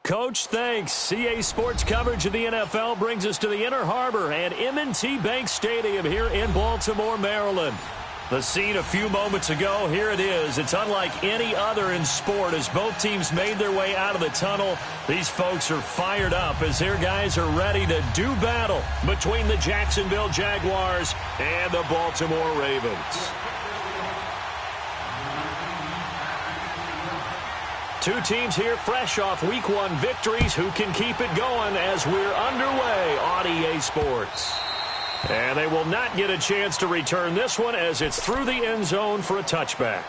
Coach, thanks. CA Sports coverage of the NFL brings us to the Inner Harbor and M&T Bank Stadium here in Baltimore, Maryland. The scene a few moments ago, here it is. It's unlike any other in sport as both teams made their way out of the tunnel. These folks are fired up as their guys are ready to do battle between the Jacksonville Jaguars and the Baltimore Ravens. Two teams here fresh off Week 1 victories who can keep it going as we're underway on EA Sports. And they will not get a chance to return this one as it's through the end zone for a touchback.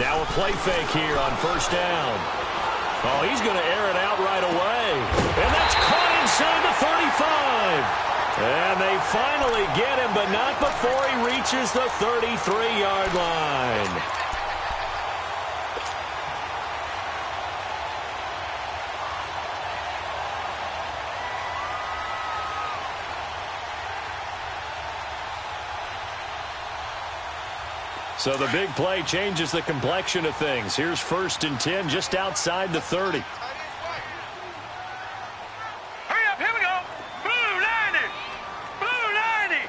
Now a play fake here on first down. Oh, he's going to air it out right away. And that's caught inside the 35. And they finally get him, but not before he reaches the 33-yard line. So the big play changes the complexion of things. Here's 1st and 10 just outside the 30. Hurry up, here we go. Blue 90. Blue 90.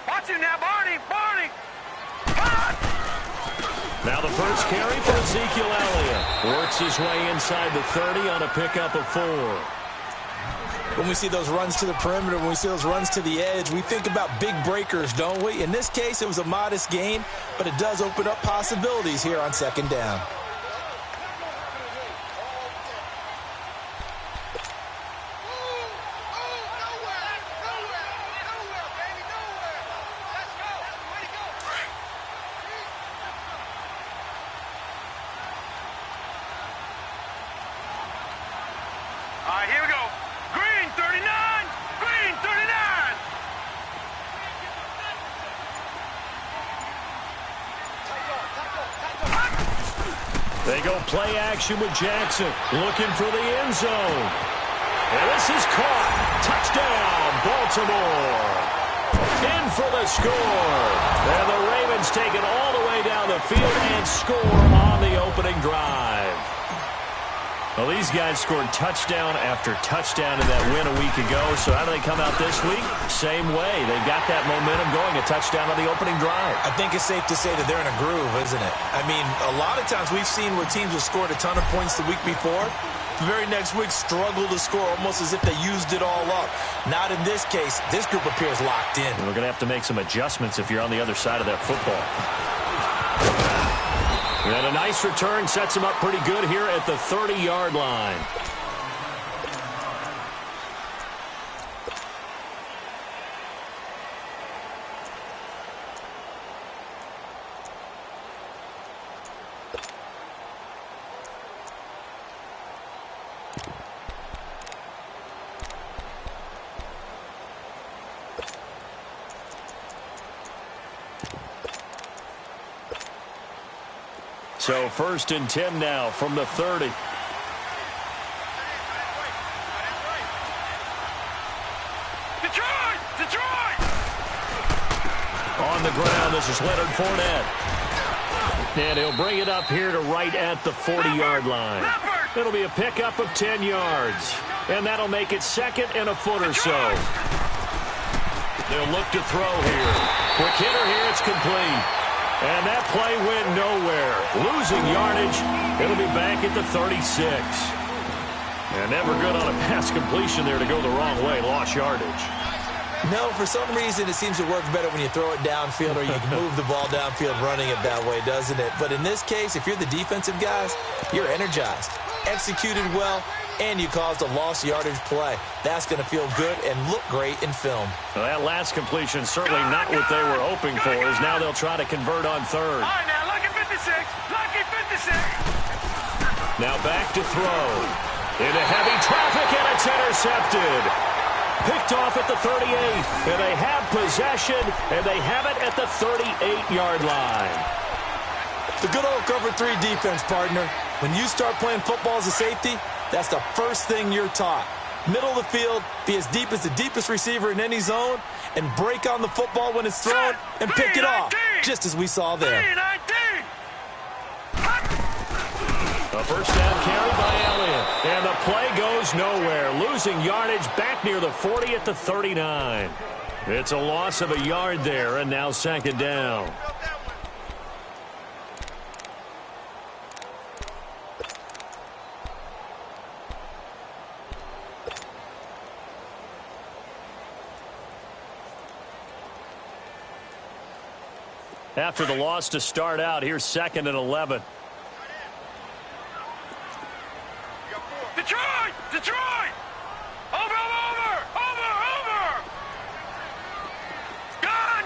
Watch him now, Barney. Barney. Now the first carry for Ezekiel Elliott. Works his way inside the 30 on a pickup of 4. When we see those runs to the perimeter, when we see those runs to the edge, we think about big breakers, don't we? In this case, it was a modest gain, but it does open up possibilities here on 2nd down. All right, here we go. Green 39. Green 39. They go play action with Jackson, looking for the end zone. And this is caught. Touchdown, Baltimore. In for the score. And the Ravens take it all the way down the field and score on the opening drive. Well, these guys scored touchdown after touchdown in that win a week ago. So how do they come out this week? Same way. They got that momentum going, a touchdown on the opening drive. I think it's safe to say that they're in a groove, isn't it? I mean, a lot of times we've seen where teams have scored a ton of points the week before. The very next week struggle to score almost as if they used it all up. Not in this case. This group appears locked in. We're going to have to make some adjustments if you're on the other side of that football. And a nice return sets him up pretty good here at the 30-yard line. So 1st and 10 now from the 30. Detroit! Detroit! On the ground, this is Leonard Fournette. And he'll bring it up here to right at the 40-yard line. It'll be a pickup of 10 yards. And that'll make it 2nd and a foot or so. They'll look to throw here. Quick hitter here, it's complete. And that play went nowhere. Losing yardage. It'll be back at the 36. And never good on a pass completion there to go the wrong way. Lost yardage. No, for some reason it seems to work better when you throw it downfield or you can move the ball downfield running it that way, doesn't it? But in this case, if you're the defensive guys, you're energized, executed well, and you caused a lost yardage play. That's going to feel good and look great in film. Well, that last completion certainly not what they were hoping for, as now they'll try to convert on 3rd. All right, now, lucky 56. Lucky 56. Now back to throw. Into heavy traffic, and it's intercepted. Picked off at the 38, and they have possession, and they have it at the 38-yard line. The good old cover 3 defense, partner. When you start playing football as a safety, that's the first thing you're taught. Middle of the field, be as deep as the deepest receiver in any zone, and break on the football when it's thrown and pick it off, just as we saw there. A first down carry by Elliott, and the play goes nowhere. Losing yardage back near the 40 at the 39. It's a loss of a yard there, and now 2nd down. After the loss to start out, here's 2nd and 11. Detroit! Detroit! Over! Gone!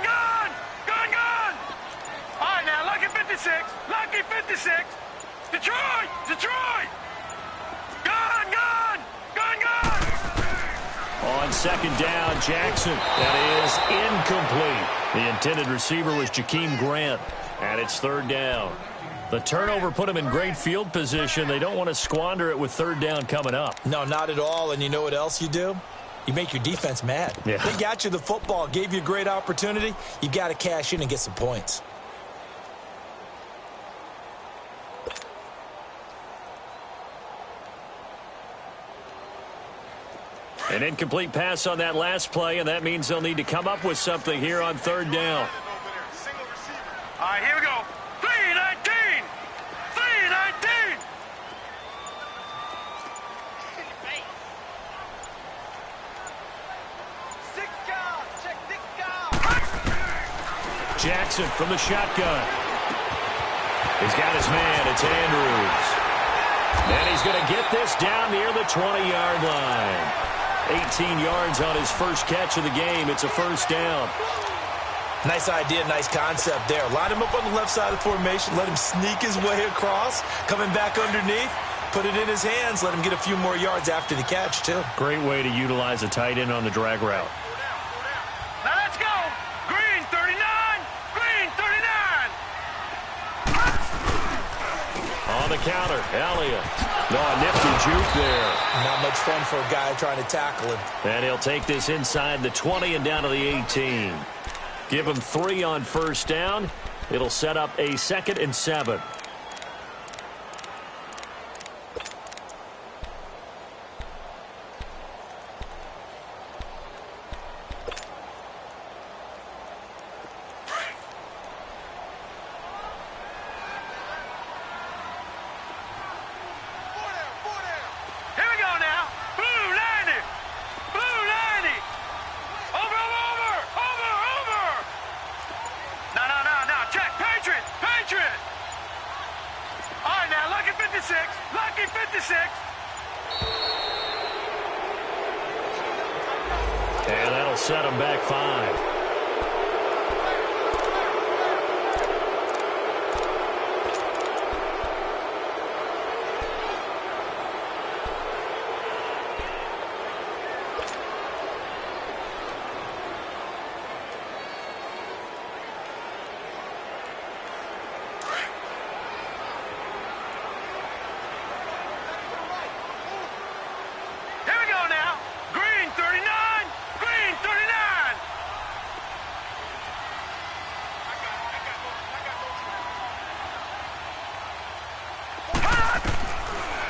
All right, now, lucky 56. Lucky 56. Detroit! Gone! On 2nd down, Jackson. That is incomplete. The intended receiver was Jakeem Grant, and it's 3rd down. The turnover put them in great field position. They don't want to squander it with 3rd down coming up. No, not at all. And you know what else you do? You make your defense mad. Yeah. They got you the football, gave you a great opportunity. You got to cash in and get some points. An incomplete pass on that last play, and that means they'll need to come up with something here on 3rd down. All right, here we go. 3-19. Jackson from the shotgun. He's got his man. It's Andrews. And he's going to get this down near the 20-yard line. 18 yards on his first catch of the game. It's a first down. Nice idea, nice concept there. Line him up on the left side of the formation. Let him sneak his way across. Coming back underneath. Put it in his hands. Let him get a few more yards after the catch, too. Great way to utilize a tight end on the drag route. Now let's go. Green 39. On the counter, Elliott. No, a nifty juke there. Not much fun for a guy trying to tackle him. And he'll take this inside the 20 and down to the 18. Give him 3 on first down. It'll set up a 2nd and 7. come back 5.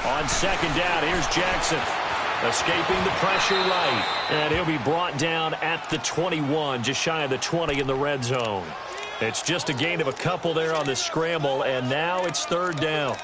On second down, here's Jackson. Escaping the pressure right. And he'll be brought down at the 21, just shy of the 20 in the red zone. It's just a gain of a couple there on the scramble, and now it's third down.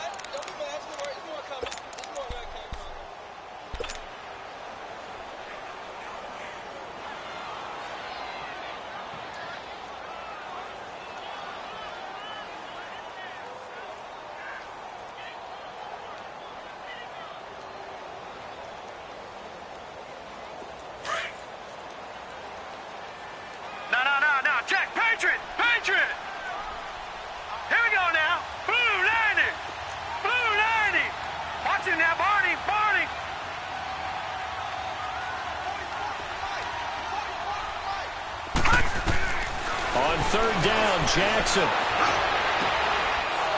On third down, Jackson.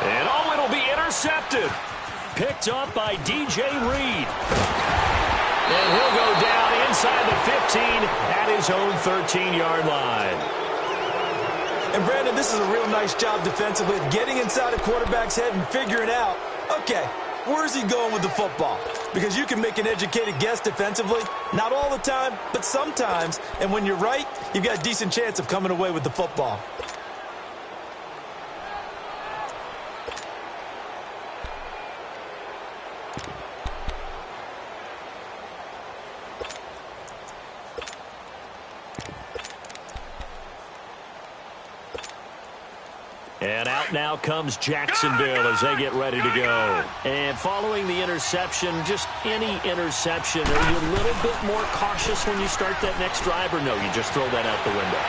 And it'll be intercepted. Picked up by DJ Reed. And he'll go down inside the 15 at his own 13-yard line. And, Brandon, this is a real nice job defensively of getting inside a quarterback's head and figuring out, okay, where's he going with the football? Because you can make an educated guess defensively. Not all the time, but sometimes. And when you're right, you've got a decent chance of coming away with the football. And out now comes Jacksonville as they get ready to go. And following the interception, just any interception, are you a little bit more cautious when you start that next drive, or no, you just throw that out the window?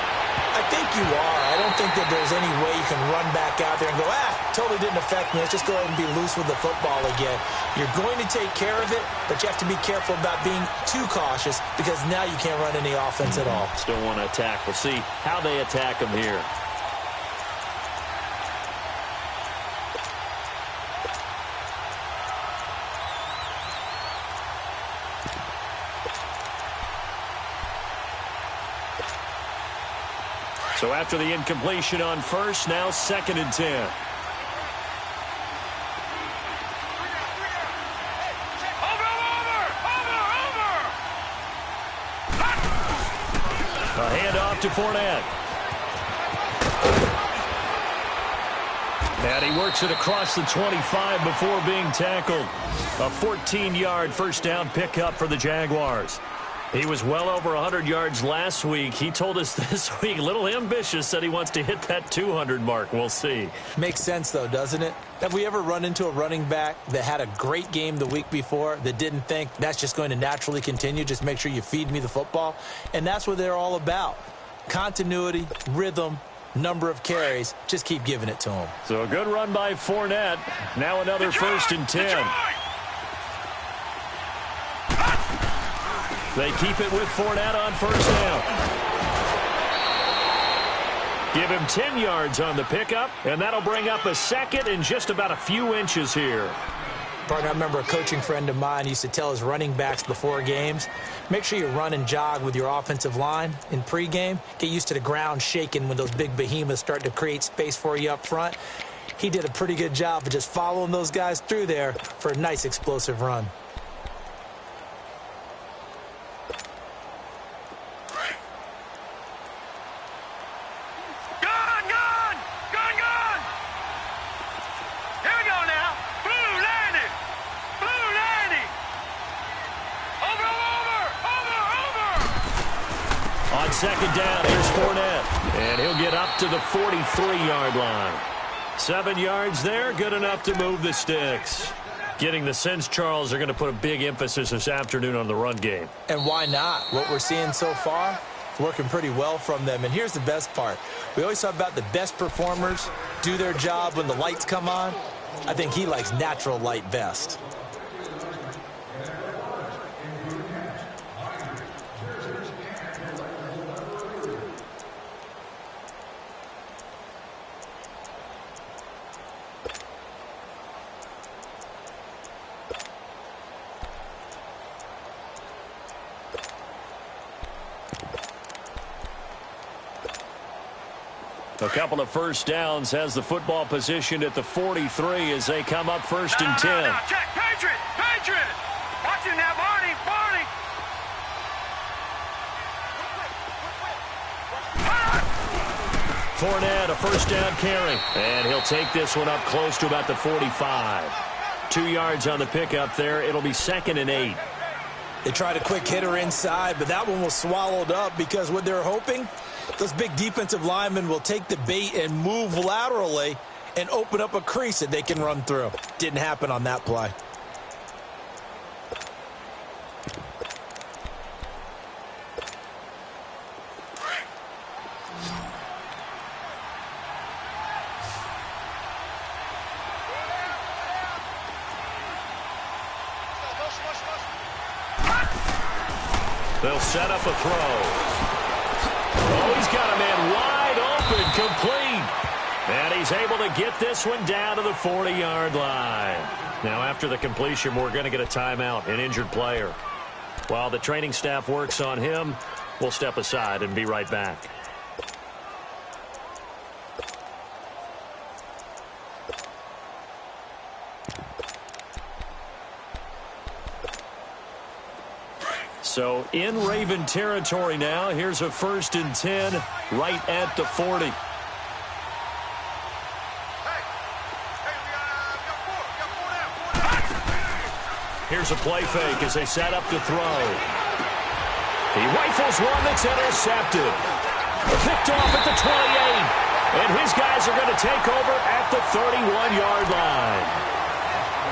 I think you are. I don't think that there's any way you can run back out there and go, totally didn't affect me. Let's just go ahead and be loose with the football again. You're going to take care of it, but you have to be careful about being too cautious because now you can't run any offense at all. Still want to attack. We'll see how they attack them here. So after the incompletion on first, now second and 10. A handoff to Fournette. And he works it across the 25 before being tackled. A 14-yard first down pickup for the Jaguars. He was well over 100 yards last week. He told us this week, a little ambitious, said he wants to hit that 200 mark. We'll see. Makes sense, though, doesn't it? Have we ever run into a running back that had a great game the week before that didn't think that's just going to naturally continue? Just make sure you feed me the football. And that's what they're all about. Continuity, rhythm, number of carries. Just keep giving it to him. So a good run by Fournette. Now another first and 10. They keep it with Fournette on first down. Give him 10 yards on the pickup, and that'll bring up a second and just about a few inches here. Partner, I remember a coaching friend of mine used to tell his running backs before games, make sure you run and jog with your offensive line in pregame. Get used to the ground shaking when those big behemoths start to create space for you up front. He did a pretty good job of just following those guys through there for a nice explosive run. Second down, here's Fournette. And he'll get up to the 43-yard line. 7 yards there, good enough to move the sticks. Getting the sense, Charles, they're going to put a big emphasis this afternoon on the run game. And why not? What we're seeing so far, working pretty well from them. And here's the best part. We always talk about the best performers do their job when the lights come on. I think he likes natural light best. A couple of first downs, has the football positioned at the 43 as they come up first and 10. No, check. Patriot! Patriot! Watch it now, Barney! Barney! Fournette, a first down carry. And he'll take this one up close to about the 45. 2 yards on the pickup there. It'll be 2nd and 8. They tried a quick hitter inside, but that one was swallowed up because what they're hoping, those big defensive linemen will take the bait and move laterally and open up a crease that they can run through. Didn't happen on that play. They'll set up a throw. Oh, he's got a man wide open, complete. And he's able to get this one down to the 40-yard line. Now, after the completion, we're going to get a timeout, an injured player. While the training staff works on him, we'll step aside and be right back. So in Raven territory now. Here's a 1st and 10 right at the 40. Here's a play fake as they set up to throw. He rifles one that's intercepted. Picked off at the 28. And his guys are going to take over at the 31-yard line.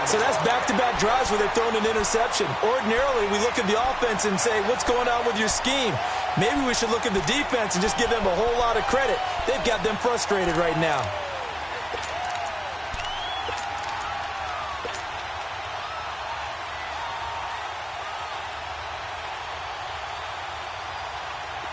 So that's back-to-back drives where they're throwing an interception. Ordinarily, we look at the offense and say, what's going on with your scheme? Maybe we should look at the defense and just give them a whole lot of credit. They've got them frustrated right now.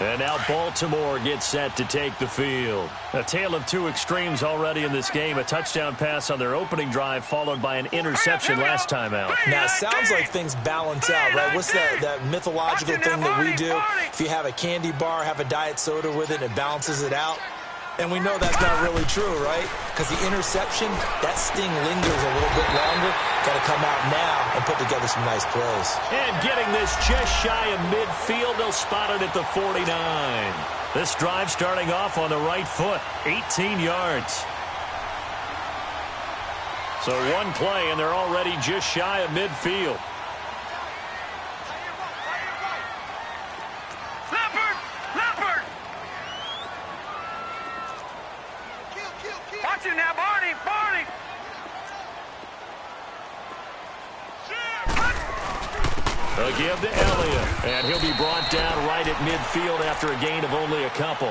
And now Baltimore gets set to take the field. A tale of two extremes already in this game. A touchdown pass on their opening drive followed by an interception last time out. Now, it sounds like things balance out, right? What's that mythological thing that we do? If you have a candy bar, have a diet soda with it, it balances it out. And we know that's not really true, right? Because the interception, that sting lingers a little bit longer. Got to come out now and put together some nice plays. And getting this just shy of midfield, they'll spot it at the 49. This drive starting off on the right foot, 18 yards. So one play, and they're already just shy of midfield. Watch it now, Barney! Barney! They'll give to Elliott, and he'll be brought down right at midfield after a gain of only a couple.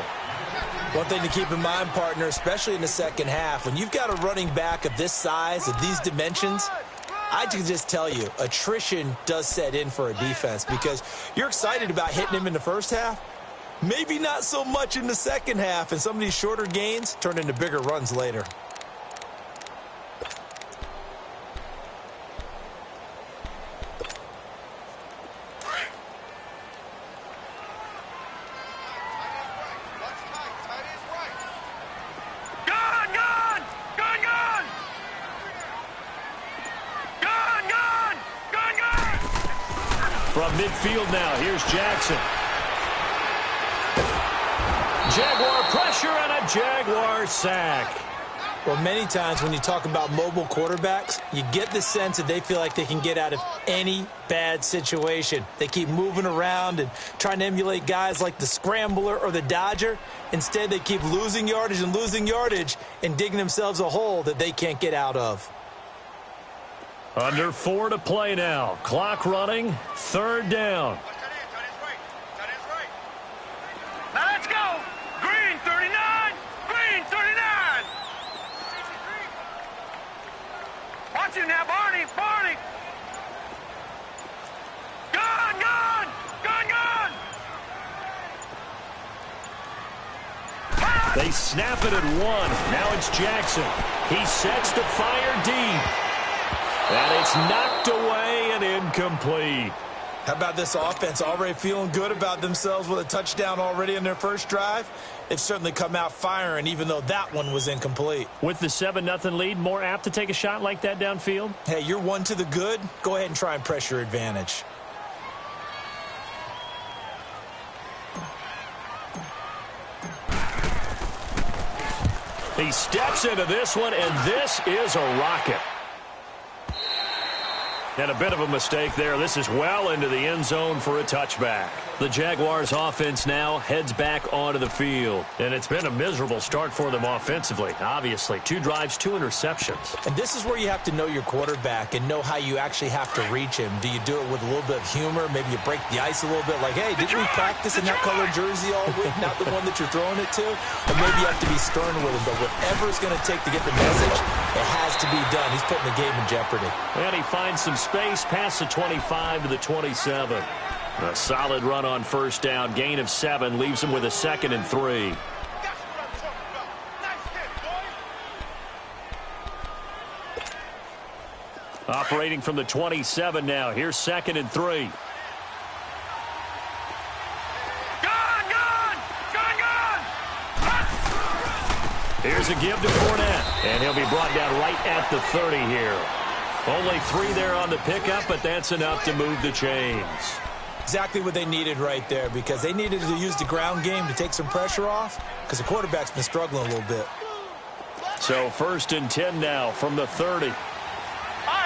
One thing to keep in mind, partner, especially in the second half, when you've got a running back of this size, of these dimensions, I can just tell you, attrition does set in for a defense because you're excited about hitting him in the first half. Maybe not so much in the second half, and some of these shorter gains turn into bigger runs later. From midfield now, here's Jackson. Jaguar pressure and a Jaguar sack. Well, many times when you talk about mobile quarterbacks, you get the sense that they feel like they can get out of any bad situation. They keep moving around and trying to emulate guys like the Scrambler or the Dodger. Instead, they keep losing yardage and digging themselves a hole that they can't get out of. Under 4 to play now. Clock running. 3rd down. snap it at one. Now it's Jackson. He sets to fire deep. And it's knocked away and incomplete. How about this offense already feeling good about themselves with a touchdown already in their first drive? They've certainly come out firing, even though that one was incomplete. With the 7-0 lead, more apt to take a shot like that downfield? Hey, you're one to the good. Go ahead and try and press your advantage. He steps into this one, and this is a rocket. And a bit of a mistake there. This is well into the end zone for a touchback. The Jaguars offense now heads back onto the field. And it's been a miserable start for them offensively, obviously. 2 drives, 2 interceptions. And this is where you have to know your quarterback and know how you actually have to reach him. Do you do it with a little bit of humor? Maybe you break the ice a little bit like, hey, didn't we practice in that colored jersey all week? Not the one that you're throwing it to? Or maybe you have to be stern with him. But whatever it's going to take to get the message, it has to be done. He's putting the game in jeopardy. And he finds some space past the 25 to the 27. A solid run on first down. Gain of 7 leaves him with a 2nd and 3. Operating from the 27 now. Here's 2nd and 3. Here's a give to Fournette. And he'll be brought down right at the 30 here. Only 3 there on the pickup, but that's enough to move the chains. Exactly what they needed right there, because they needed to use the ground game to take some pressure off, because the quarterback's been struggling a little bit. So 1st and 10 now from the 30. All right,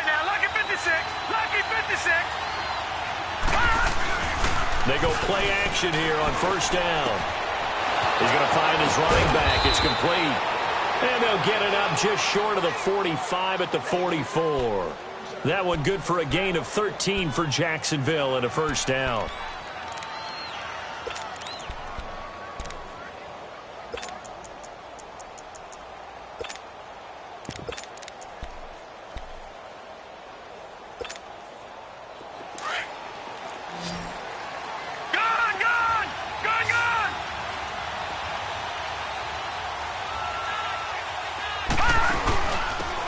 now, lucky 56. Lucky 56. They go play action here on first down. He's going to find his running back. It's complete. And they'll get it up just short of the 45 at the 44. That one good for a gain of 13 for Jacksonville and a first down.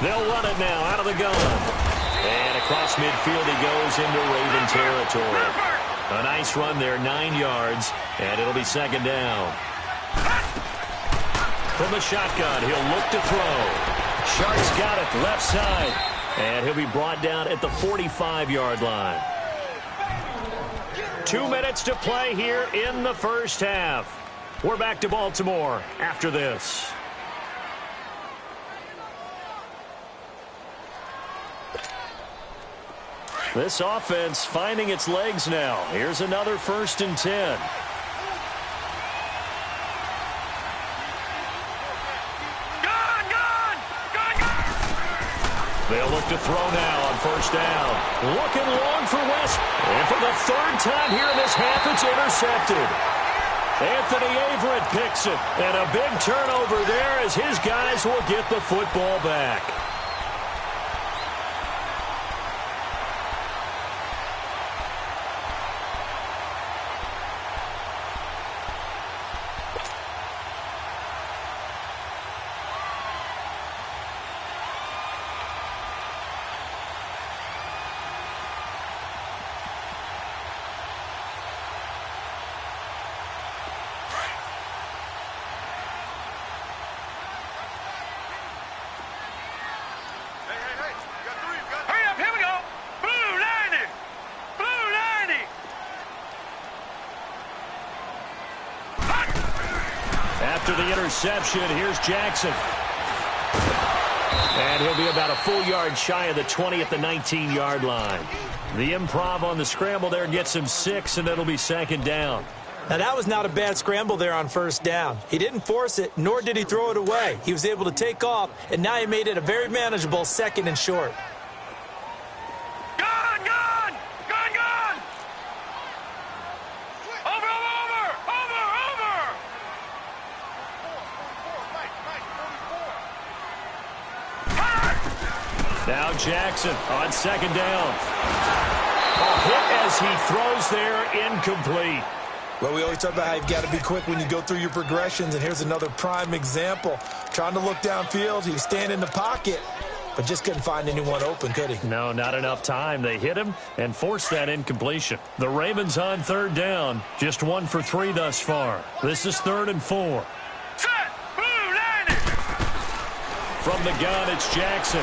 They'll run it now out of the gun. And across midfield he goes into Raven territory. A nice run there, 9 yards, and it'll be 2nd down. From the shotgun, he'll look to throw. Shark's got it left side, and he'll be brought down at the 45-yard line. 2 minutes to play here in the first half. We're back to Baltimore after this. This offense finding its legs now. Here's another 1st and 10. They'll look to throw now on first down. Looking long for West. And for the 3rd time here in this half, it's intercepted. Anthony Averett picks it. And a big turnover there as his guys will get the football back. After the interception, here's Jackson. And he'll be about a full yard shy of the 20 at the 19-yard line. The improv on the scramble there gets him 6, and it'll be 2nd down. Now, that was not a bad scramble there on first down. He didn't force it, nor did he throw it away. He was able to take off, and now he made it a very manageable 2nd and short. Now Jackson on 2nd down. A hit as he throws there, incomplete. Well, we always talk about how you've got to be quick when you go through your progressions, and here's another prime example. Trying to look downfield, he was standing in the pocket, but just couldn't find anyone open, could he? No, not enough time. They hit him and forced that incompletion. The Ravens on third down, just 1 for 3 thus far. This is 3rd and 4. Set! Blue 90! From the gun, it's Jackson.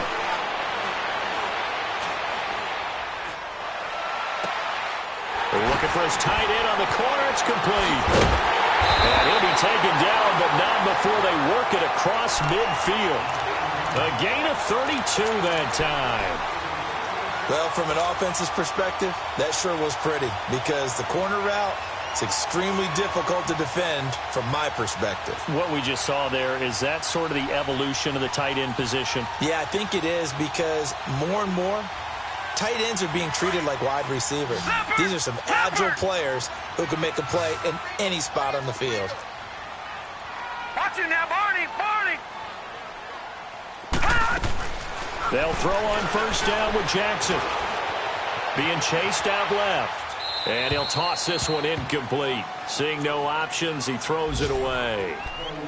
Looking for his tight end on the corner. It's complete. And he'll be taken down, but not before they work it across midfield. A gain of 32 that time. Well, from an offense's perspective, that sure was pretty because the corner route is extremely difficult to defend from my perspective. What we just saw there, is that sort of the evolution of the tight end position? Yeah, I think it is because more and more, tight ends are being treated like wide receivers. These are some agile players who can make a play in any spot on the field. Watch it now, Barney! Barney! They'll throw on first down with Jackson. Being chased out left. And he'll toss this one incomplete. Seeing no options, he throws it away.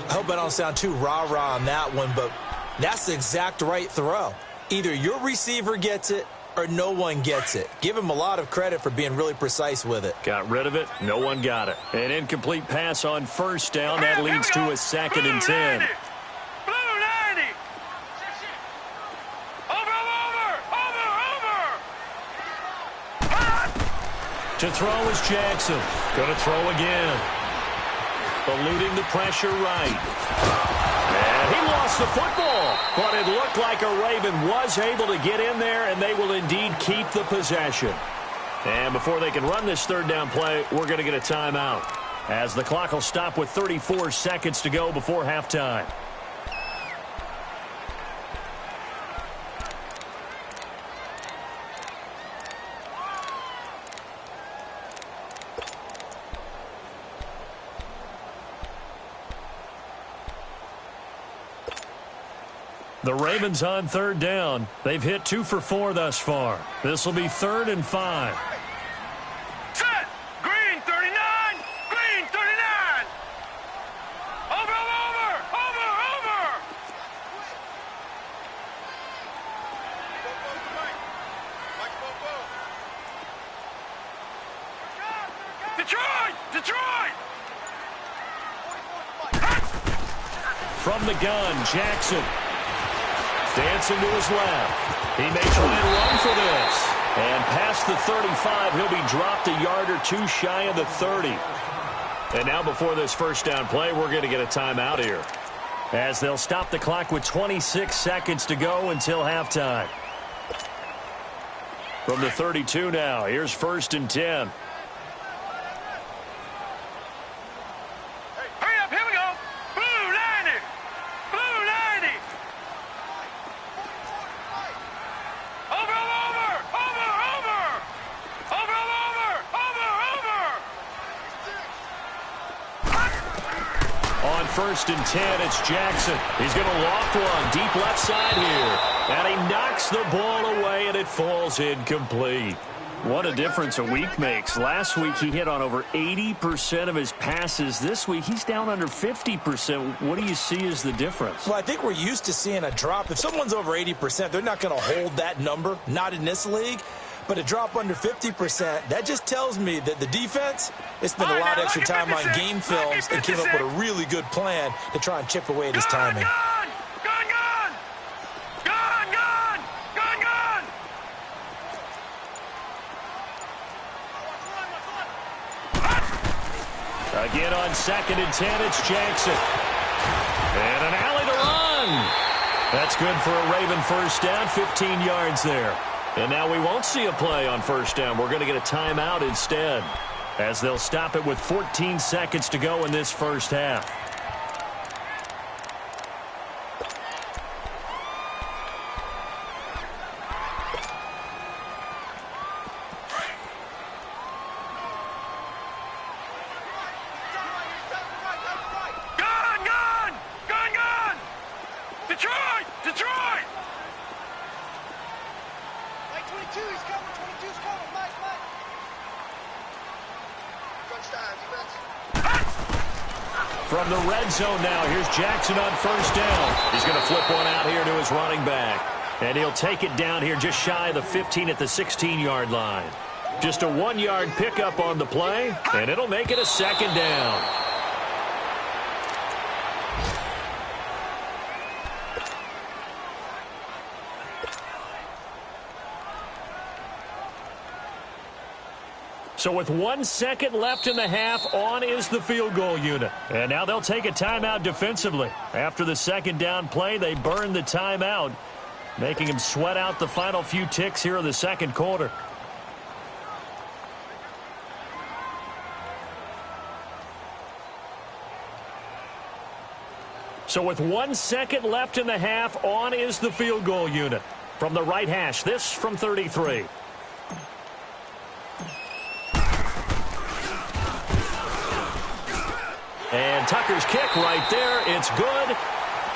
I hope I don't sound too rah-rah on that one, but that's the exact right throw. Either your receiver gets it or no one gets it. Give him a lot of credit for being really precise with it. Got rid of it. No one got it. An incomplete pass on first down. That leads to a 2nd and 10. Blue 90! Over! To throw is Jackson. Going to throw again. Eluding the pressure right. And he lost the football. But it looked like a Raven was able to get in there, and they will indeed keep the possession. And before they can run this 3rd down play, we're going to get a timeout, as the clock will stop with 34 seconds to go before halftime. The Ravens on 3rd down. They've hit 2 for 4 thus far. This will be 3rd and 5. Set! Green 39! Green 39! Over! Detroit! From the gun, Jackson. Dancing to his left. He may try and run for this. And past the 35, he'll be dropped a yard or 2 shy of the 30. And now before this first down play, we're going to get a timeout here, as they'll stop the clock with 26 seconds to go until halftime. From the 32 now, here's 1st and 10. First and 10, it's Jackson. He's going to loft one deep left side here. And he knocks the ball away, and it falls incomplete. What a difference a week makes. Last week, he hit on over 80% of his passes. This week, he's down under 50%. What do you see as the difference? Well, I think we're used to seeing a drop. If someone's over 80%, they're not going to hold that number, not in this league. But a drop under 50%, that just tells me that the defense, they spent a lot of extra time on game films and came up with a really good plan to try and chip away at his timing. Again on 2nd and 10, it's Jackson. And an alley to run. That's good for a Raven first down, 15 yards there. And now we won't see a play on first down. We're going to get a timeout instead, as they'll stop it with 14 seconds to go in this first half. Detroit! From the red zone now, here's Jackson on first down. He's going to flip one out here to his running back. And he'll take it down here just shy of the 15 at the 16-yard line. Just a 1-yard pickup on the play, and it'll make it a second down. So with 1 second left in the half, on is the field goal unit. And now they'll take a timeout defensively. After the second down play, they burn the timeout, making him sweat out the final few ticks here in the second quarter. So with 1 second left in the half, on is the field goal unit. From the right hash, this from 33. And Tucker's kick right there. It's good.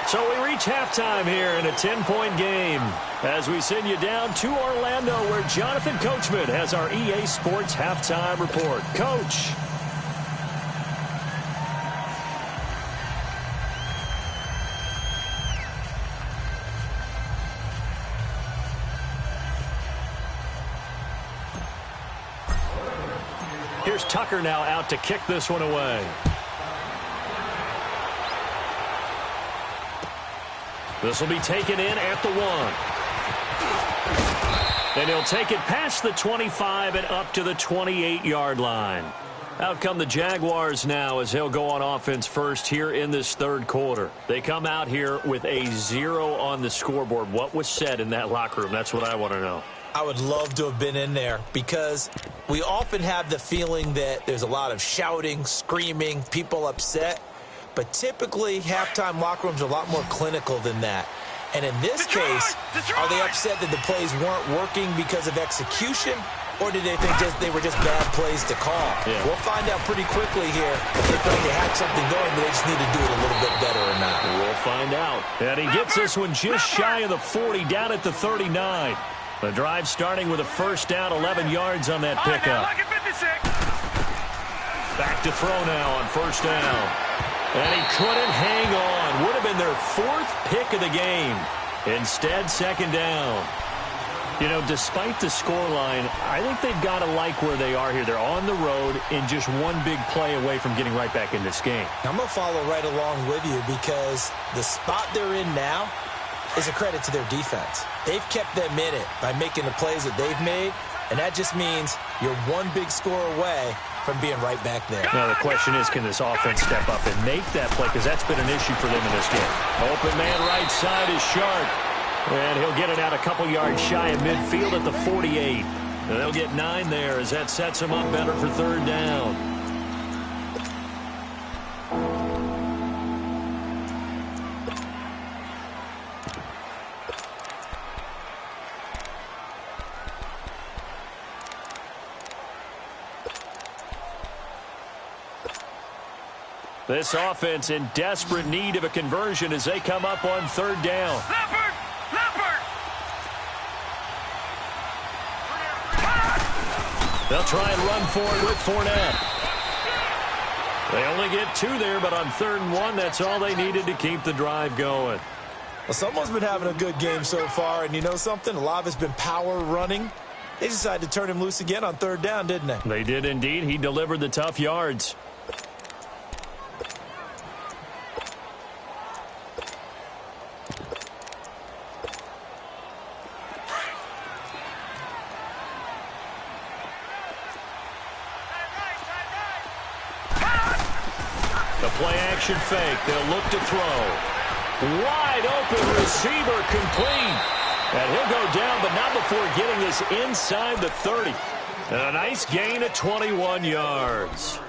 So we reach halftime here in a 10-point game as we send you down to Orlando, where Jonathan Coachman has our EA Sports halftime report. Coach. Here's Tucker now out to kick this one away. This will be taken in at the 1. And he'll take it past the 25 and up to the 28-yard line. Out come the Jaguars now as he'll go on offense first here in this third quarter. They come out here with a 0 on the scoreboard. What was said in that locker room? That's what I want to know. I would love to have been in there because we often have the feeling that there's a lot of shouting, screaming, people upset. But typically, halftime locker rooms are a lot more clinical than that. And in this case, are they upset that the plays weren't working because of execution? Or did they think they were just bad plays to call? Yeah. We'll find out pretty quickly here if they felt they had something going, but they just need to do it a little bit better or not. We'll find out. And he gets this one just shy of the 40, down at the 39. The drive starting with a first down, 11 yards on that pickup. Back to throw now on first down. And he couldn't hang on. Would have been their 4th pick of the game. Instead, second down. You know, despite the scoreline, I think they've got to like where they are here. They're on the road and just one big play away from getting right back in this game. I'm going to follow right along with you because the spot they're in now is a credit to their defense. They've kept them in it by making the plays that they've made, and that just means you're one big score away from being right back there. Now, the question is, can this offense step up and make that play? Because that's been an issue for them in this game. Open man right side is Sharp. And he'll get it out a couple yards shy of midfield at the 48. And they'll get 9 there as that sets them up better for third down. This offense in desperate need of a conversion as they come up on third down. They'll try and run for it with Fournette. They only get 2 there, but on 3rd and 1, that's all they needed to keep the drive going. Well, someone's been having a good game so far, and you know something? A lot of it's been power running. They decided to turn him loose again on 3rd down, didn't they? They did indeed. He delivered the tough yards. Play-action fake. They'll look to throw. Wide open receiver complete. And he'll go down, but not before getting this inside the 30. And a nice gain of 21 yards.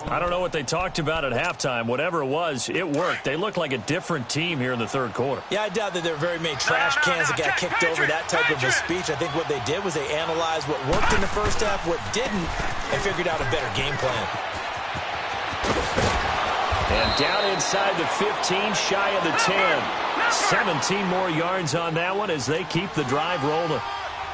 I don't know what they talked about at halftime. Whatever it was, it worked. They looked like a different team here in the third quarter. Yeah, I doubt that there were very many trash cans that got kicked over, that type of a speech. I think what they did was they analyzed what worked in the first half, what didn't, and figured out a better game plan. And down inside the 15, shy of the 10. 17 more yards on that one as they keep the drive rolling.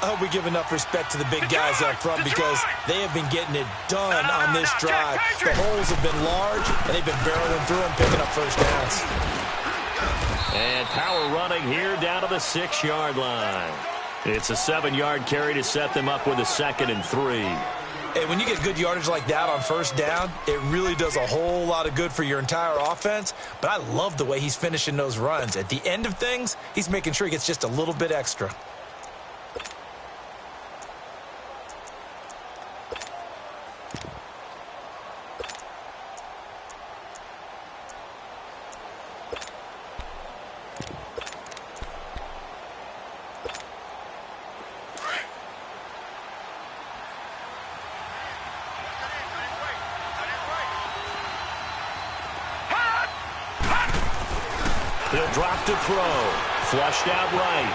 I hope we give enough respect to the big guys up front because They have been getting it done on this drive. The holes have been large, and they've been barreling through them, picking up first downs. And power running here down to the 6-yard line. It's a 7-yard carry to set them up with a 2nd and 3. Hey, when you get good yardage like that on first down, it really does a whole lot of good for your entire offense. But I love the way he's finishing those runs. At the end of things, he's making sure he gets just a little bit extra. He'll drop to throw. Flushed out right.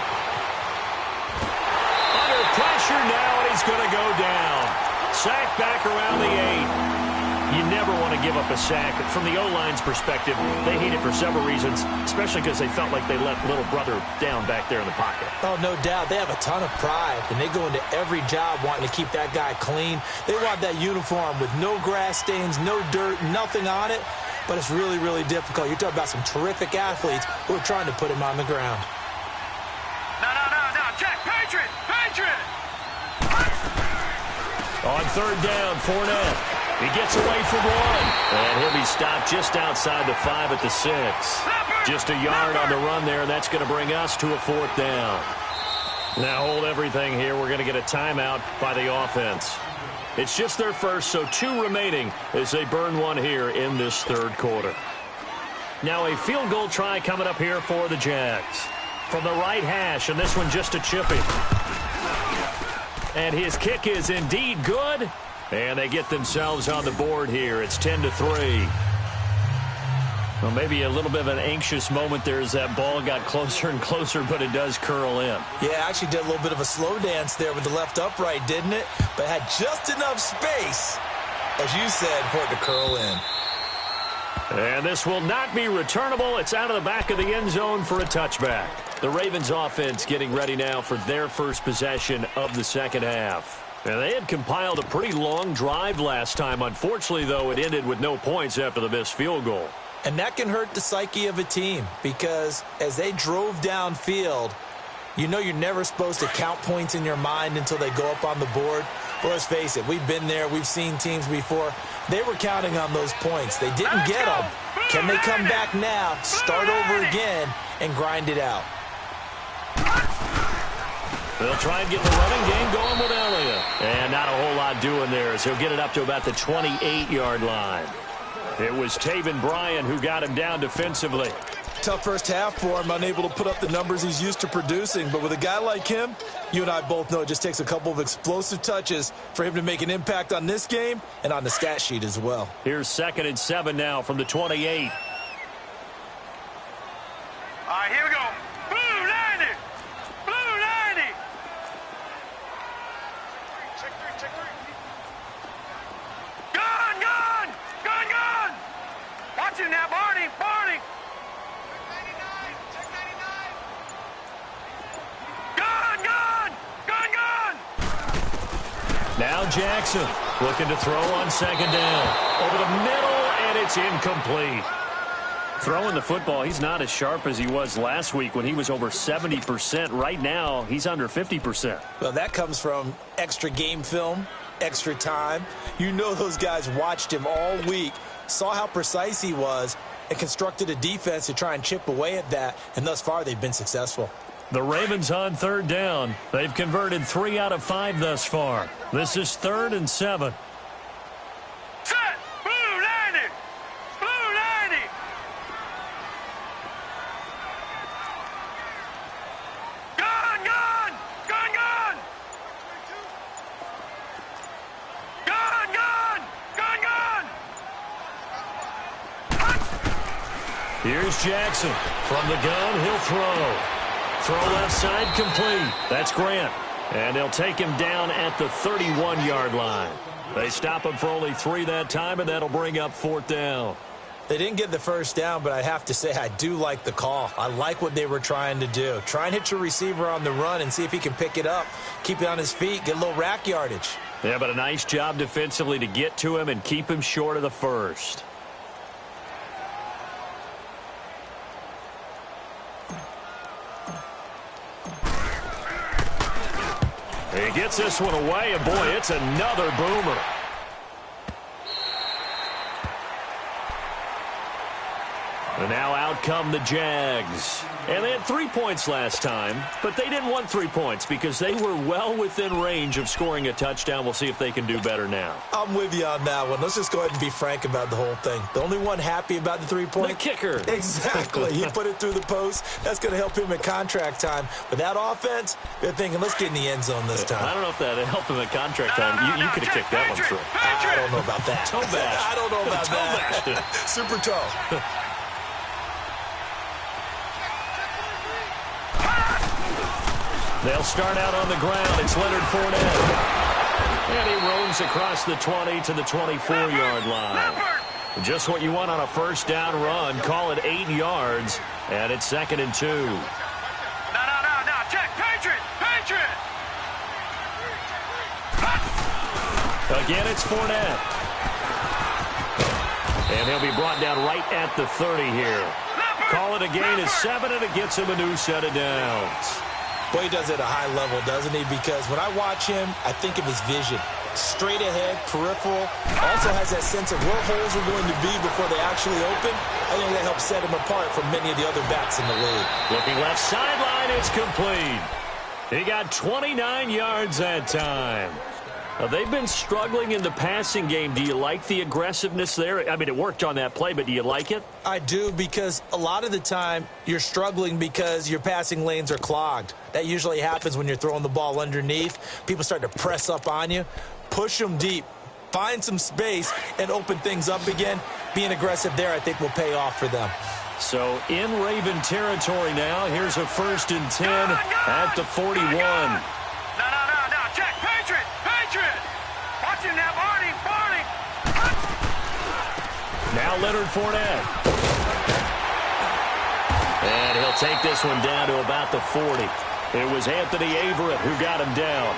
Under pressure now, and he's going to go down. Sack back around the 8. You never want to give up a sack. From the O-line's perspective, they hate it for several reasons, especially because they felt like they let little brother down back there in the pocket. Oh, no doubt. They have a ton of pride, and they go into every job wanting to keep that guy clean. They want that uniform with no grass stains, no dirt, nothing on it. But it's really, really difficult. You're talking about some terrific athletes who are trying to put him on the ground. No. Check. Patriot. On 3rd down, Fournette. He gets away from 1. And he'll be stopped just outside the 5 at the 6. Just a yard on the run there, and that's going to bring us to a 4th down. Now hold everything here. We're going to get a timeout by the offense. It's just their first, so 2 remaining as they burn 1 here in this 3rd quarter. Now a field goal try coming up here for the Jags. From the right hash, and this one just a chipping. And his kick is indeed good. And they get themselves on the board here. It's 10-3. Well, maybe a little bit of an anxious moment there as that ball got closer and closer, but it does curl in. Yeah, actually did a little bit of a slow dance there with the left upright, didn't it? But had just enough space, as you said, for it to curl in. And this will not be returnable. It's out of the back of the end zone for a touchback. The Ravens offense getting ready now for their first possession of the second half. And they had compiled a pretty long drive last time. Unfortunately, though, it ended with no points after the missed field goal. And that can hurt the psyche of a team because as they drove downfield, you know you're never supposed to count points in your mind until they go up on the board. Well, let's face it, we've been there. We've seen teams before. They were counting on those points. They didn't get them. Can they come back now, start over again, and grind it out? They'll try and get the running game going with Elliott. And not a whole lot doing there as he'll get it up to about the 28-yard line. It was Taven Bryan who got him down defensively. Tough first half for him, unable to put up the numbers he's used to producing. But with a guy like him, you and I both know it just takes a couple of explosive touches for him to make an impact on this game and on the stat sheet as well. Here's 2nd and 7 now from the 28. All right, here we go. Blue 90. Blue 90. Check three. Gun. Watch him now, Barney. Now Jackson looking to throw on 2nd down. Over the middle, and it's incomplete. Throwing the football, he's not as sharp as he was last week when he was over 70%. Right now, he's under 50%. Well, that comes from extra game film, extra time. You know those guys watched him all week, saw how precise he was, and constructed a defense to try and chip away at that, and thus far they've been successful. The Ravens on 3rd down. They've converted 3 out of 5 thus far. This is 3rd and 7. Set. Blue 90. Blue 90. Gun. Gun. Here's Jackson. From the gun, he'll throw. Throw left side complete. That's Grant. And they'll take him down at the 31-yard line. They stop him for only 3 that time, and that'll bring up 4th down. They didn't get the first down, but I have to say I do like the call. I like what they were trying to do. Try and hit your receiver on the run and see if he can pick it up, keep it on his feet, get a little rack yardage. Yeah, but a nice job defensively to get to him and keep him short of the first. He gets this one away, and boy, it's another boomer. And now out come the Jags. And they had 3 points last time, but they didn't want 3 points because they were well within range of scoring a touchdown. We'll see if they can do better now. I'm with you on that one. Let's just go ahead and be frank about the whole thing. The only one happy about the 3-point? The kicker. Exactly. He put it through the post. That's going to help him at contract time. But that offense, they're thinking, let's get in the end zone this time. I don't know if that helped him at contract time. You could have kicked that one through. I don't know about that. Toe bash. I don't know about that. Super toe. They'll start out on the ground. It's Leonard Fournette. And he roams across the 20 to the 24-yard line. Just what you want on a first down run. Call it 8 yards. And it's 2nd and 2. No. Check. Patriot. Again, it's Fournette. And he'll be brought down right at the 30 here. Call it a gain of 7, and it gets him a new set of downs. Boy, he does it at a high level, doesn't he? Because when I watch him, I think of his vision. Straight ahead, peripheral. Also has that sense of where holes are going to be before they actually open. I think that helps set him apart from many of the other backs in the league. Looking left sideline, it's complete. He got 29 yards that time. Now, they've been struggling in the passing game. Do you like the aggressiveness there? I mean, it worked on that play, but do you like it? I do, because a lot of the time you're struggling because your passing lanes are clogged. That usually happens when you're throwing the ball underneath. People start to press up on you. Push them deep. Find some space and open things up again. Being aggressive there, I think, will pay off for them. So in Raven territory now. Here's a 1st and 10 at the 41. No. Check. Patriot. Watch him now, Barney. Now Leonard Fournette. And he'll take this one down to about the 40. It was Anthony Averett who got him down.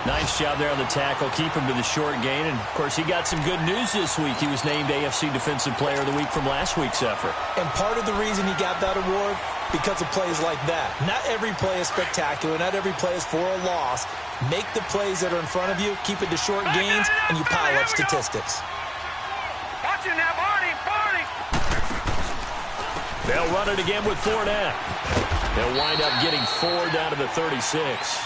Nice job there on the tackle. Keep him to the short gain. And, of course, he got some good news this week. He was named AFC Defensive Player of the Week from last week's effort. And part of the reason he got that award, because of plays like that. Not every play is spectacular. Not every play is for a loss. Make the plays that are in front of you, keep it to short gains, and you pile up statistics. Watch him now, Barney. They'll run it again with Fournette. They'll wind up getting 4 down to the 36.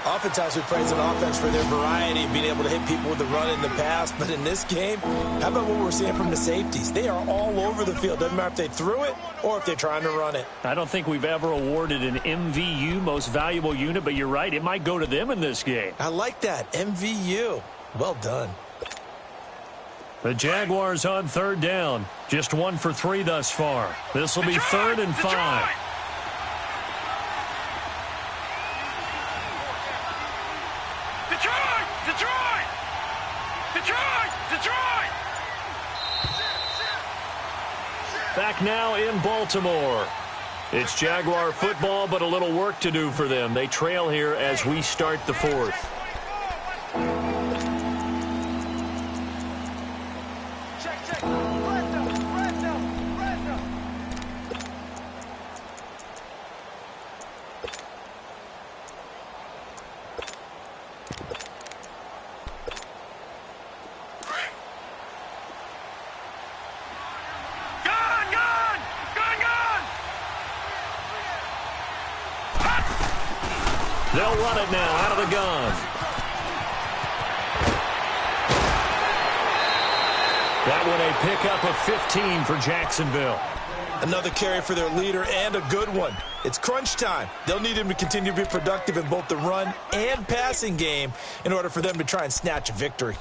Oftentimes we praise an offense for their variety, being able to hit people with the run in the pass. But in this game, how about what we're seeing from the safeties? They are all over the field. Doesn't matter if they threw it or if they're trying to run it. I don't think we've ever awarded an MVU, most valuable unit, but you're right. It might go to them in this game. I like that. MVU. Well done. The Jaguars on 3rd down. Just 1 for 3 thus far. This will be 3rd and 5. Detroit! Back now in Baltimore. It's Jaguar football, but a little work to do for them. They trail here as we start the 4th. They'll run it now out of the gun. That one a pickup of 15 for Jacksonville. Another carry for their leader and a good one. It's crunch time. They'll need him to continue to be productive in both the run and passing game in order for them to try and snatch a victory.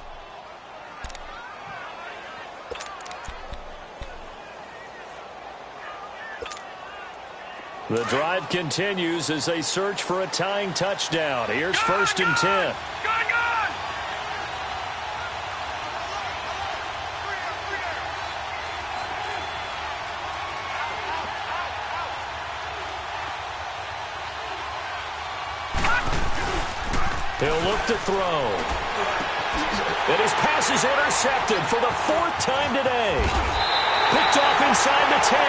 The drive continues as they search for a tying touchdown. Here's 1st and 10. He'll look to throw. And his pass is intercepted for the 4th time today. Picked off inside the 10.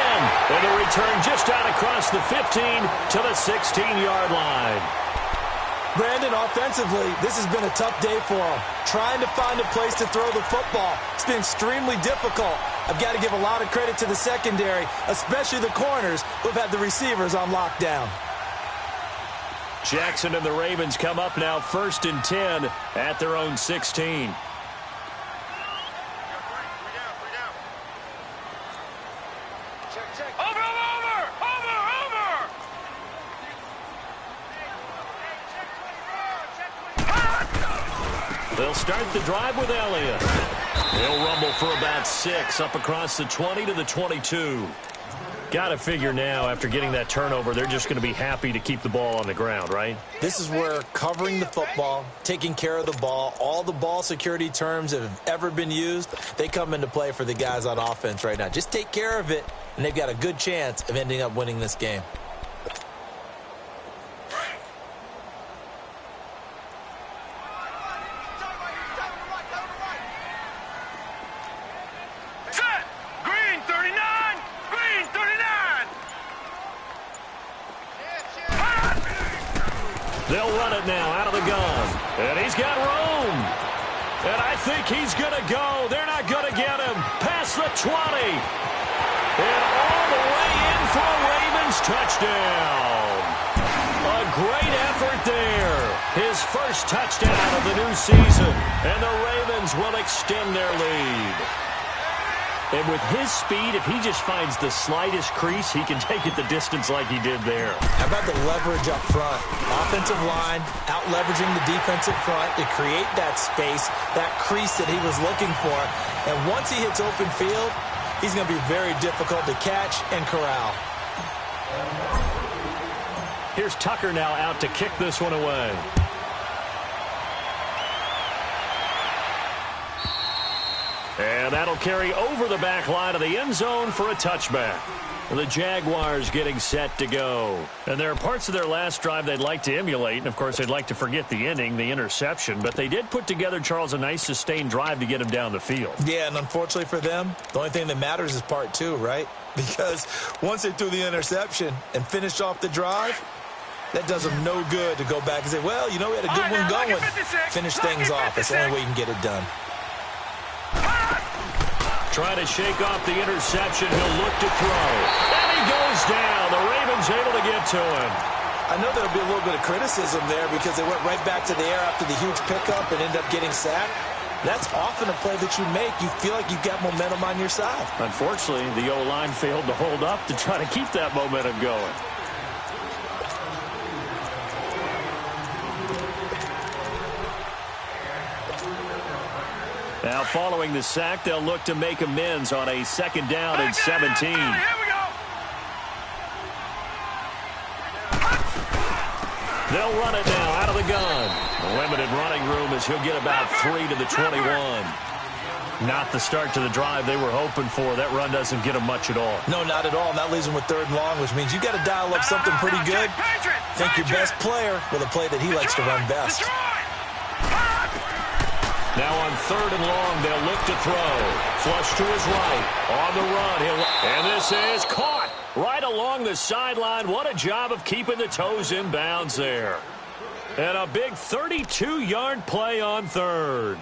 And a return just out across the 15 to the 16-yard line. Brandon, offensively, this has been a tough day for him. Trying to find a place to throw the football. It's been extremely difficult. I've got to give a lot of credit to the secondary, especially the corners who've had the receivers on lockdown. Jackson and the Ravens come up now 1st and 10 at their own 16. They'll start the drive with Elliott. He'll rumble for about 6 up across the 20 to the 22. Got to figure now, after getting that turnover, they're just going to be happy to keep the ball on the ground, right? This is where covering the football, taking care of the ball, all the ball security terms that have ever been used, they come into play for the guys on offense right now. Just take care of it, and they've got a good chance of ending up winning this game. They'll run it now out of the gun. And he's got room. And I think he's going to go. They're not going to get him. Past the 20. And all the way in for a Ravens touchdown. A great effort there. His first touchdown of the new season. And the Ravens will extend their lead. And with his speed, if he just finds the slightest crease, he can take it the distance like he did there. How about the leverage up front? Offensive line, out-leveraging the defensive front to create that space, that crease that he was looking for. And once he hits open field, he's going to be very difficult to catch and corral. Here's Tucker now out to kick this one away. And that'll carry over the back line of the end zone for a touchback. The Jaguars getting set to go. And there are parts of their last drive they'd like to emulate. And, of course, they'd like to forget the inning, the interception. But they did put together, Charles, a nice sustained drive to get him down the field. Yeah, and unfortunately for them, the only thing that matters is part 2, right? Because once they threw the interception and finished off the drive, that does them no good to go back and say, well, you know, we had a good one going. Finish things off. That's the only way you can get it done. Trying to shake off the interception. He'll look to throw. And he goes down. The Ravens able to get to him. I know there'll be a little bit of criticism there because they went right back to the air after the huge pickup and ended up getting sacked. That's often a play that you make. You feel like you've got momentum on your side. Unfortunately, the O-line failed to hold up to try to keep that momentum going. Now, following the sack, they'll look to make amends on a 2nd down and 17. Here we go. They'll run it now out of the gun. Limited running room as he'll get about 3 to the 21. Not the start to the drive they were hoping for. That run doesn't get them much at all. No, not at all. And that leaves them with 3rd and long, which means you got to dial up something pretty good. Think your best player with a play that he likes to run best. Now on 3rd and long, they'll look to throw. Flush to his right. On the run. And this is caught right along the sideline. What a job of keeping the toes in bounds there. And a big 32-yard play on 3rd.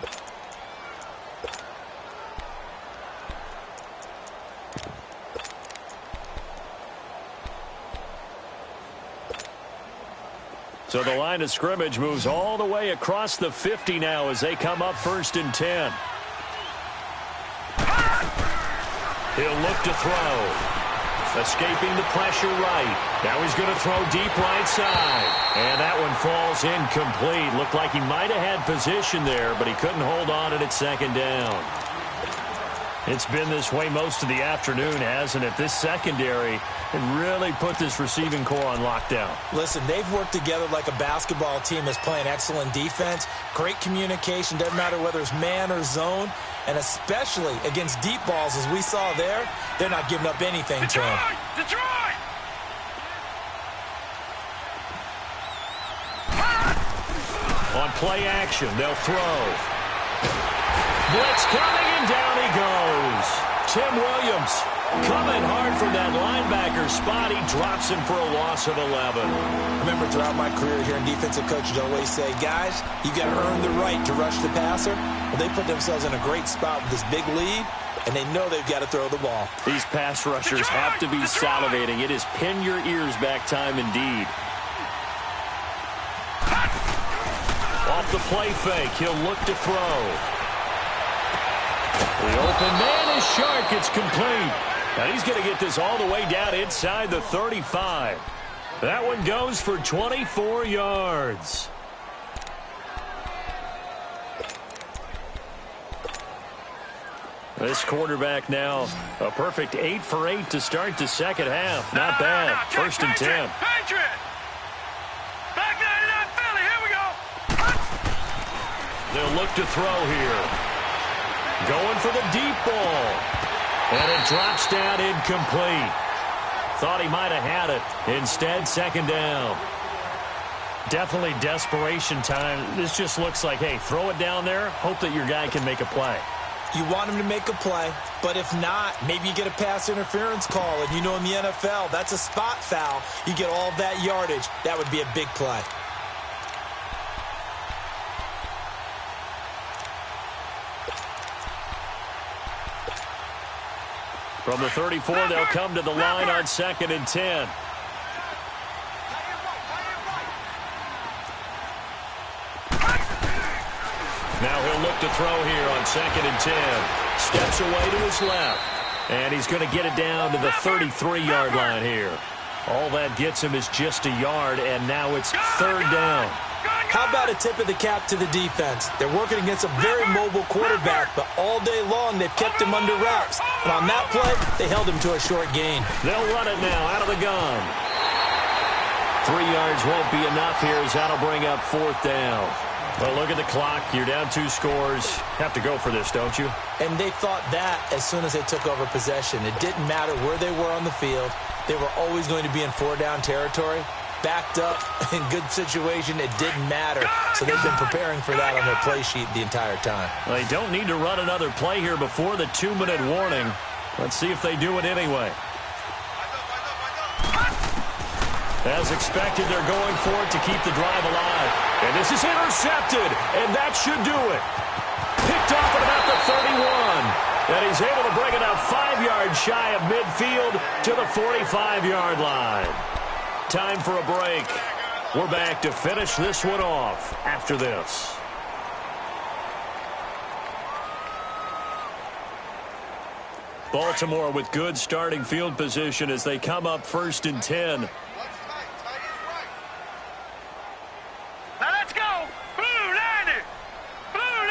So the line of scrimmage moves all the way across the 50 now as they come up 1st and 10. He'll look to throw. Escaping the pressure right. Now he's going to throw deep right side. And that one falls incomplete. Looked like he might have had position there, but he couldn't hold on it at 2nd down. It's been this way most of the afternoon, hasn't it? This secondary really put this receiving core on lockdown. Listen, they've worked together like a basketball team that's playing excellent defense. Great communication. Doesn't matter whether it's man or zone. And especially against deep balls, as we saw there, they're not giving up anything to him. Detroit! On On play action, they'll throw. Blitz coming, and down he goes. Tim Williams coming hard from that linebacker spot. He drops him for a loss of 11. I remember throughout my career here in defensive coaches always say, guys, you got to earn the right to rush the passer. Well, they put themselves in a great spot with this big lead, and they know they've got to throw the ball. These pass rushers have to be salivating. It is pin your ears back time indeed. Off the play fake, he'll look to throw. The open man is Shark. It's complete. And he's going to get this all the way down inside the 35. That one goes for 24 yards. This quarterback now a perfect 8 for 8 to start the second half. Not bad. First and 10. Back 99 Philly. Here we go. They'll look to throw here. Going for the deep ball. And it drops down incomplete. Thought he might have had it. Instead, second down. Definitely desperation time. This just looks like, hey, throw it down there. Hope that your guy can make a play. You want him to make a play, but if not, maybe you get a pass interference call. And you know in the NFL, that's a spot foul. You get all that yardage. That would be a big play. From the 34, they'll come to the line on second and 10. Now he'll look to throw here on second and 10. Steps away to his left. And he's going to get it down to the 33-yard line here. All that gets him is just a yard, and now it's third down. How about a tip of the cap to the defense? They're working against a very mobile quarterback, but all day long they've kept him under wraps. And on that play, they held him to a short gain. They'll run it now out of the gun. 3 yards won't be enough here as that'll bring up fourth down. Well, look at the clock. You're down 2 scores. Have to go for this, don't you? And they thought that as soon as they took over possession. It didn't matter where they were on the field. They were always going to be in 4-down territory. Backed up, in good situation, it didn't matter. So they've been preparing for that on their play sheet the entire time. Well, they don't need to run another play here before the 2-minute warning. Let's see if they do it anyway. As expected, they're going for it to keep the drive alive. And this is intercepted, and that should do it. Picked off at about the 31. And he's able to bring it up 5 yards shy of midfield to the 45-yard line. Time for a break. We're back to finish this one off after this. Baltimore with good starting field position as they come up first and 10. Now let's go. Blue 90. Blue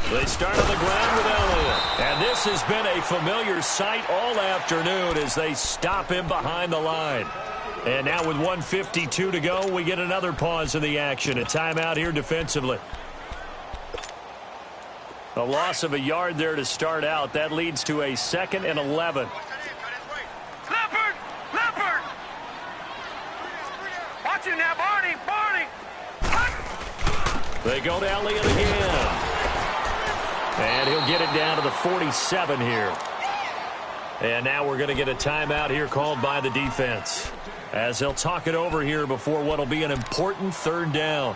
90. They start on the ground with Elliott. And this has been a familiar sight all afternoon as they stop him behind the line. And now with 1:52 to go, we get another pause in the action. A timeout here defensively. A loss of a yard there to start out. That leads to a 2nd and 11. Leopard. Leopard. Watch him now, Barney. Barney. They go to Elliott again. And he'll get it down to the 47 here. And now we're going to get a timeout here called by the defense, as they'll talk it over here before what will be an important third down.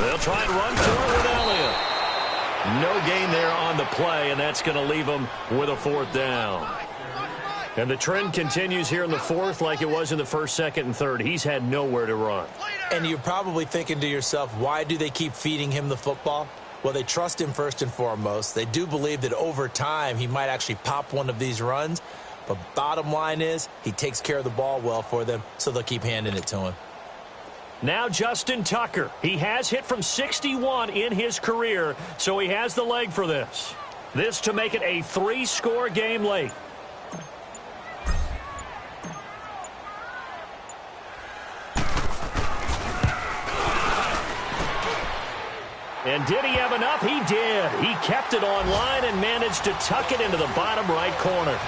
They'll try and run for it with Elliott. No gain there on the play, and that's going to leave them with a 4th down. And the trend continues here in the 4th like it was in the 1st, 2nd, and 3rd. He's had nowhere to run. And you're probably thinking to yourself, why do they keep feeding him the football? Well, they trust him first and foremost. They do believe that over time he might actually pop one of these runs. But bottom line is he takes care of the ball well for them, so they'll keep handing it to him. Now Justin Tucker. He has hit from 61 in his career, so he has the leg for this. This to make it a 3-score game late. And did he have enough? He did. He kept it on line and managed to tuck it into the bottom right corner.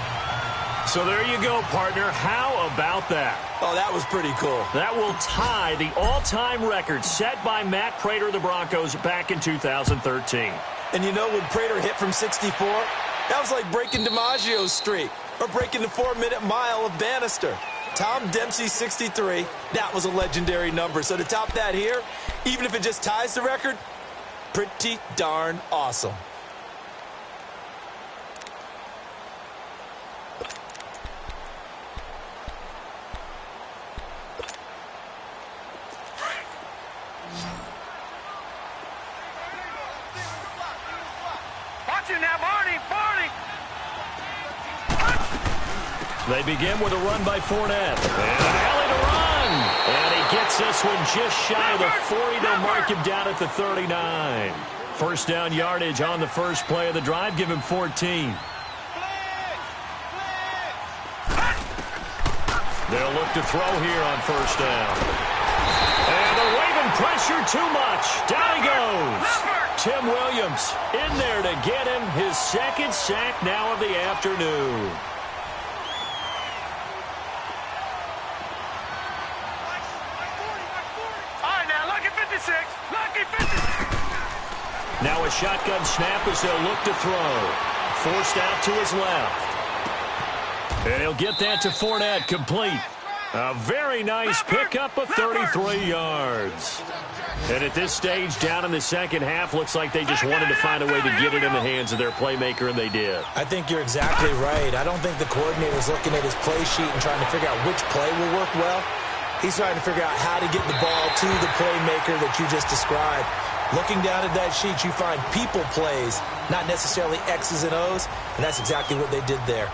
So there you go, partner. How about that? Oh, that was pretty cool. That will tie the all-time record set by Matt Prater of the Broncos back in 2013. And you know, when Prater hit from 64, that was like breaking DiMaggio's streak or breaking the 4-minute mile of Bannister. Tom Dempsey's 63, that was a legendary number. So to top that here, even if it just ties the record, pretty darn awesome. Watch it now, Barney. They begin with a run by Fournette. And an alley to run. And he gets this one just shy of the 40. They'll mark him down at the 39. First down yardage on the first play of the drive. Give him 14. They'll look to throw here on first down. And they're waving pressure too much. Down he goes. Tim Williams in there to get him his second sack now of the afternoon. Now a shotgun snap as they'll look to throw. Forced out to his left. And he'll get that to Fournette, complete. A very nice pickup of 33 yards. And at this stage, down in the second half, looks like they just wanted to find a way to get it in the hands of their playmaker, and they did. I think you're exactly right. I don't think the coordinator's looking at his play sheet and trying to figure out which play will work well. He's trying to figure out how to get the ball to the playmaker that you just described. Looking down at that sheet, you find people plays, not necessarily X's and O's, and that's exactly what they did there.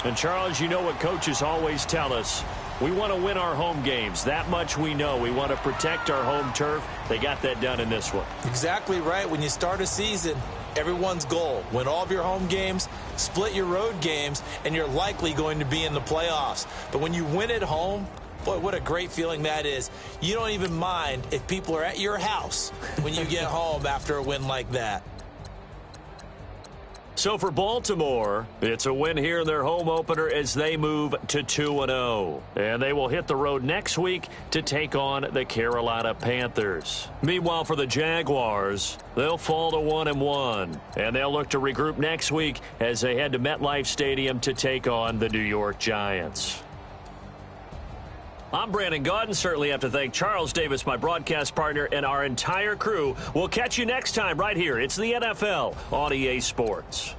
And, Charles, you know what coaches always tell us. We want to win our home games. That much we know. We want to protect our home turf. They got that done in this one. Exactly right. When you start a season, everyone's goal, win all of your home games, split your road games, and you're likely going to be in the playoffs. But when you win at home, boy, what a great feeling that is. You don't even mind if people are at your house when you get home after a win like that. So for Baltimore, it's a win here in their home opener as they move to 2-0. And they will hit the road next week to take on the Carolina Panthers. Meanwhile, for the Jaguars, they'll fall to 1-1. And they'll look to regroup next week as they head to MetLife Stadium to take on the New York Giants. I'm Brandon Gaudin. Certainly have to thank Charles Davis, my broadcast partner, and our entire crew. We'll catch you next time right here. It's the NFL on EA Sports.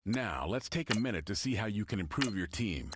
Now, let's take a minute to see how you can improve your team.